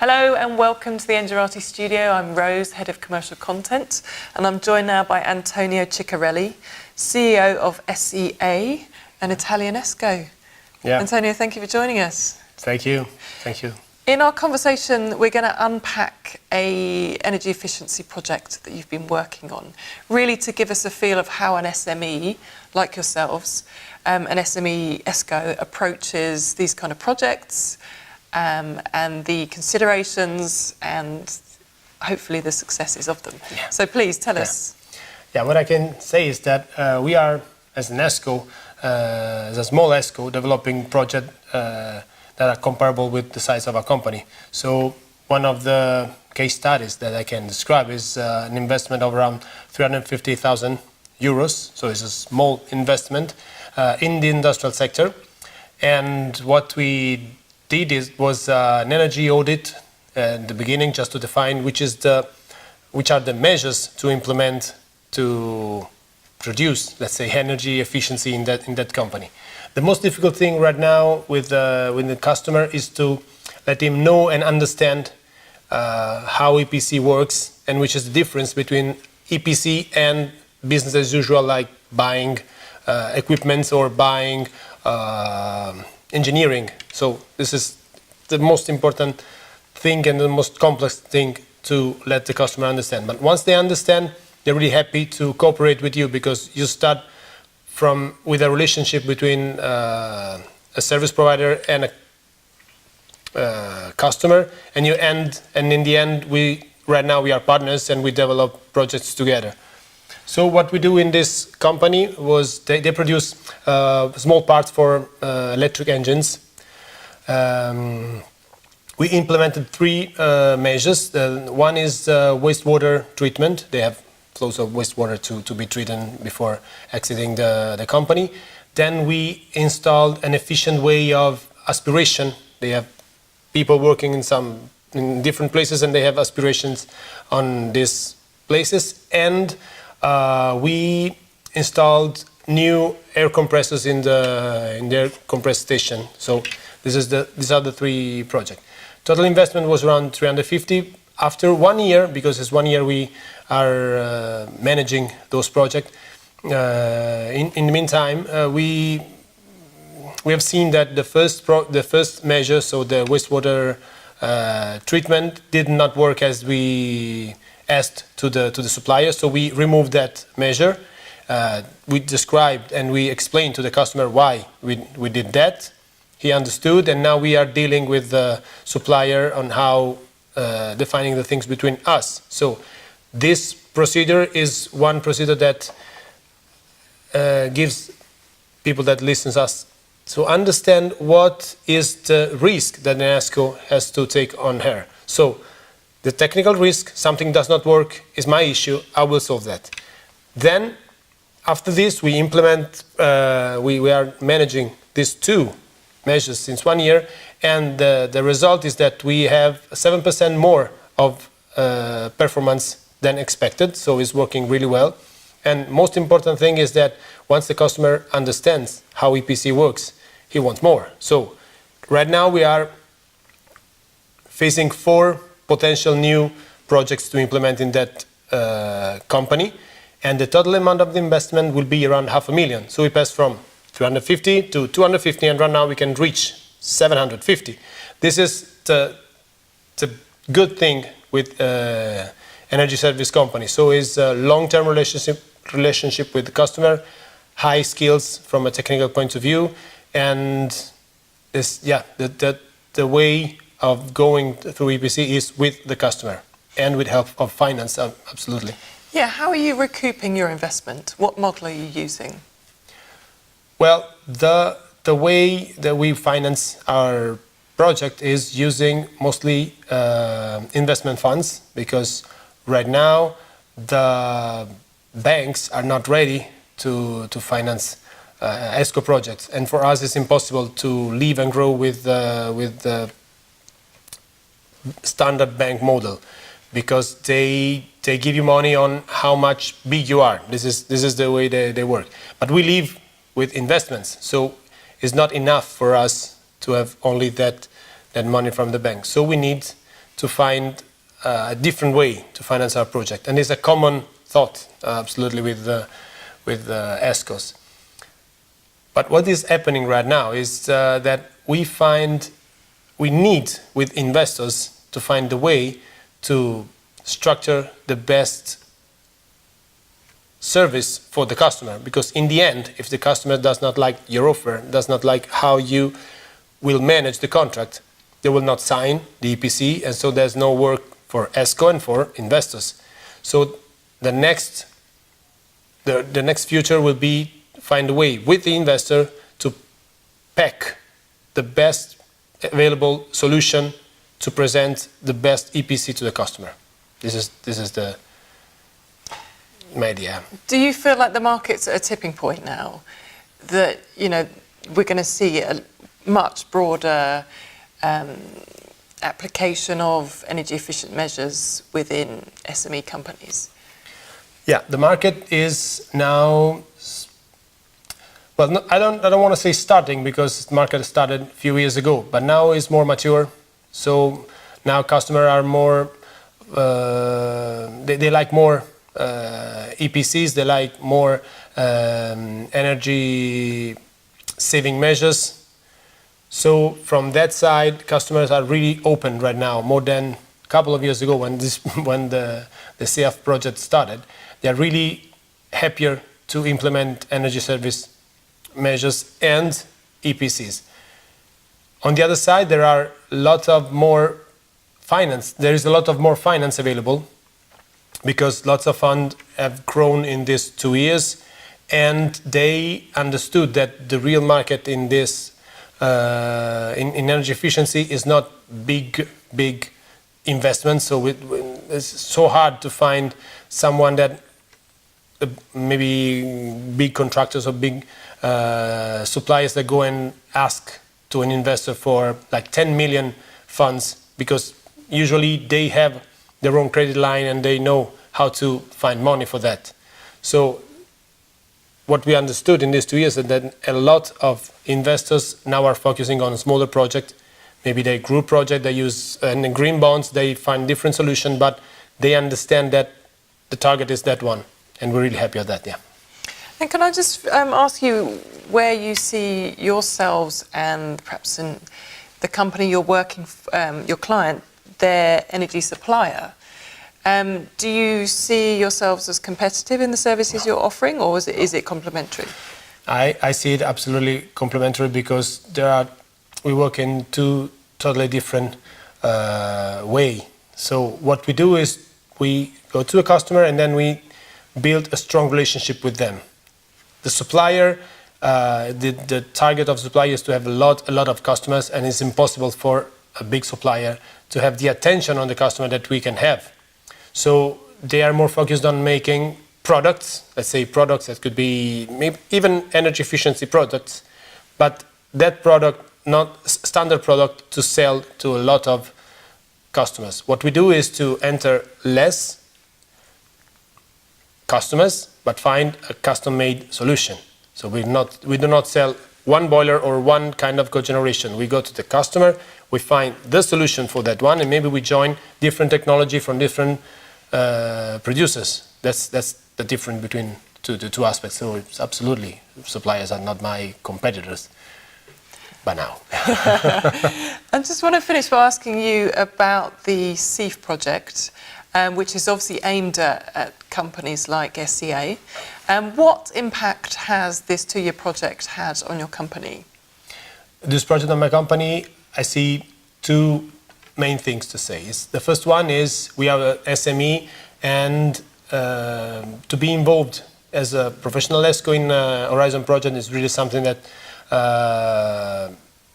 Hello and welcome to the Engerati studio. I'm Rose, Head of Commercial Content, and I'm joined now by Antonio Ciccarelli, CEO of SEA, an Italian ESCO. Yeah. Antonio, thank you for joining us. Thank you. Thank you. In our conversation, we're going to unpack an energy efficiency project that you've been working on, really to give us a feel of how an SME, like yourselves, an SME ESCO approaches these kind of projects, and the considerations and hopefully the successes of them. Yeah. So please tell us. Yeah, what I can say is that we are, as an ESCO, as a small ESCO, developing projects that are comparable with the size of our company. So one of the case studies that I can describe is an investment of around 350,000 euros. So it's a small investment in the industrial sector. And what we did was an energy audit at the beginning, just to define which are the measures to implement to produce, let's say, energy efficiency in that company. The most difficult thing right now with the customer is to let him know and understand how EPC works and which is the difference between EPC and business as usual, like buying equipment or buying engineering. So this is the most important thing and the most complex thing to let the customer understand. But once they understand, they're really happy to cooperate with you, because you start with a relationship between a service provider and a customer, and in the end, right now we are partners and we develop projects together. So what we do in this company was they produce small parts for electric engines. We implemented three measures. One is wastewater treatment. They have flows of wastewater to be treated before exiting the company. Then we installed an efficient way of aspiration. They have people working in different places, and they have aspirations on these places. And we installed new air compressors in their compressed station. So these are the three projects. Total investment was around 350. After 1 year, because it's 1 year we are managing those projects. In the meantime, we have seen that the first measure, so the wastewater treatment, did not work as we asked to the supplier. So we removed that measure. We described and we explained to the customer why we did that. He understood, and now we are dealing with the supplier on how defining the things between us. So this procedure is one procedure that gives people that listen to us to understand what is the risk that an ESCO has to take on her. So the technical risk, something does not work, is my issue, I will solve that. Then after this we implement, we are managing these two measures since 1 year, and the result is that we have 7% more of performance than expected, so it's working really well. And most important thing is that once the customer understands how EPC works, he wants more. So right now we are facing 4 potential new projects to implement in that company, and the total amount of the investment will be around 500,000. So we pass from 350 to 250, and right now we can reach 750. This is the good thing with energy service company. So it's a long-term relationship with the customer, high skills from a technical point of view, and the way of going through EPC is with the customer and with help of finance, absolutely. Yeah, how are you recouping your investment? What model are you using? Well, the way that we finance our project is using mostly investment funds, because right now the banks are not ready to finance ESCO projects, and for us it's impossible to live and grow with the standard bank model, because they give you money on how much big you are. This is the way they work. But we live with investments, so it's not enough for us to have only that money from the bank. So we need to find a different way to finance our project. And it's a common thought, absolutely, with ESCOs. But what is happening right now is that we need, with investors, to find a way to structure the best service for the customer. Because in the end, if the customer does not like your offer, does not like how you will manage the contract, they will not sign the EPC, and so there's no work for ESCO and for investors. So the next future will be find a way with the investor to pack the best available solution to present the best EPC to the customer. This is my idea. Do you feel like the market's at a tipping point now? That, you know, we're going to see a much broader application of energy efficient measures within SME companies? Yeah, the market is now, well, no, I don't want to say starting, because the market started a few years ago, but now it's more mature. So now customers are more, they like more EPCs, they like more energy saving measures. So from that side, customers are really open right now, more than a couple of years ago when the SEAF project started. They are really happier to implement energy service measures and EPCs. On the other side, there are a lot of more finance. There is a lot of more finance available, because lots of funds have grown in these 2 years, and they understood that the real market in this in energy efficiency is not big investments. So it's so hard to find someone that maybe big contractors or big suppliers that go and ask to an investor for like 10 million funds, because usually they have their own credit line and they know how to find money for that. So what we understood in these 2 years is that a lot of investors now are focusing on a smaller project. Maybe they group project, they use green bonds, they find different solution, but they understand that the target is that one, and we're really happy at that. Yeah. And can I just ask you where you see yourselves and perhaps in the company you're working, your client, their energy supplier? Do you see yourselves as competitive in the services you're offering, or is it complementary? I see it absolutely complementary, because we work in two totally different way. So what we do is we go to a customer and then we build a strong relationship with them. The supplier, the target of supplier is to have a lot of customers, and it's impossible for a big supplier to have the attention on the customer that we can have. So they are more focused on making products, let's say products that could be maybe even energy efficiency products, but that product, not standard product, to sell to a lot of customers. What we do is to enter less customers, but find a custom-made solution. So we do not sell one boiler or one kind of cogeneration. We go to the customer, we find the solution for that one, and maybe we join different technology from different producers. That's the difference between the two aspects. So it's absolutely, suppliers are not my competitors by now. I just want to finish by asking you about the SEAF project, which is obviously aimed at companies like SCA. What impact has this 2-year project had on your company? This project on my company, I see two main things to say. The first one is we are a SME, and to be involved as a professional ESCO in Horizon project is really something that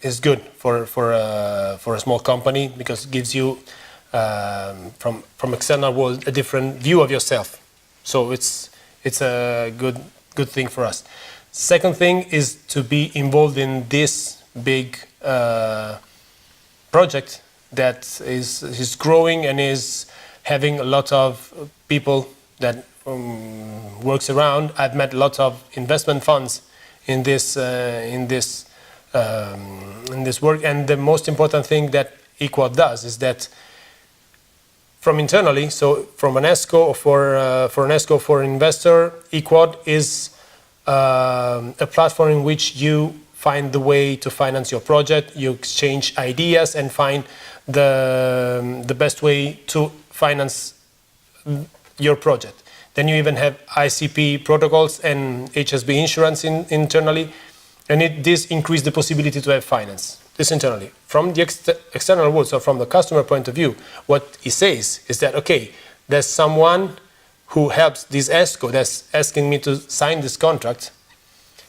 is good for a small company, because it gives you from external world a different view of yourself. So it's a good thing for us. Second thing is to be involved in this big project that is growing and is having a lot of people that works around. I've met a lot of investment funds in this work, and the most important thing that Equal does is that from internally, so from an ESCO or for an ESCO for an investor, eQuad is a platform in which you find the way to finance your project, you exchange ideas and find the best way to finance your project. Then you even have ICP protocols and HSB insurance internally, and this increases the possibility to have finance. This internally. From the external world, so from the customer point of view, what he says is that, okay, there's someone who helps this ESCO that's asking me to sign this contract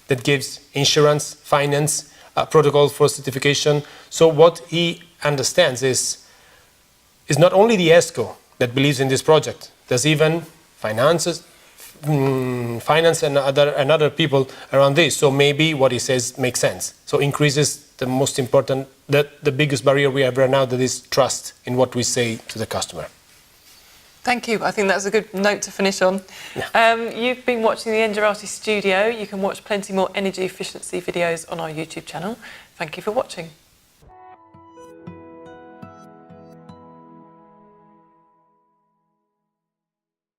that gives insurance, finance, protocol for certification. So what he understands is not only the ESCO that believes in this project, there's even finance and other people around this. So maybe what he says makes sense. So increases the most important, the biggest barrier we have right now, that is trust in what we say to the customer. Thank you. I think that's a good note to finish on. Yeah. You've been watching the Engerati studio. You can watch plenty more energy efficiency videos on our YouTube channel. Thank you for watching.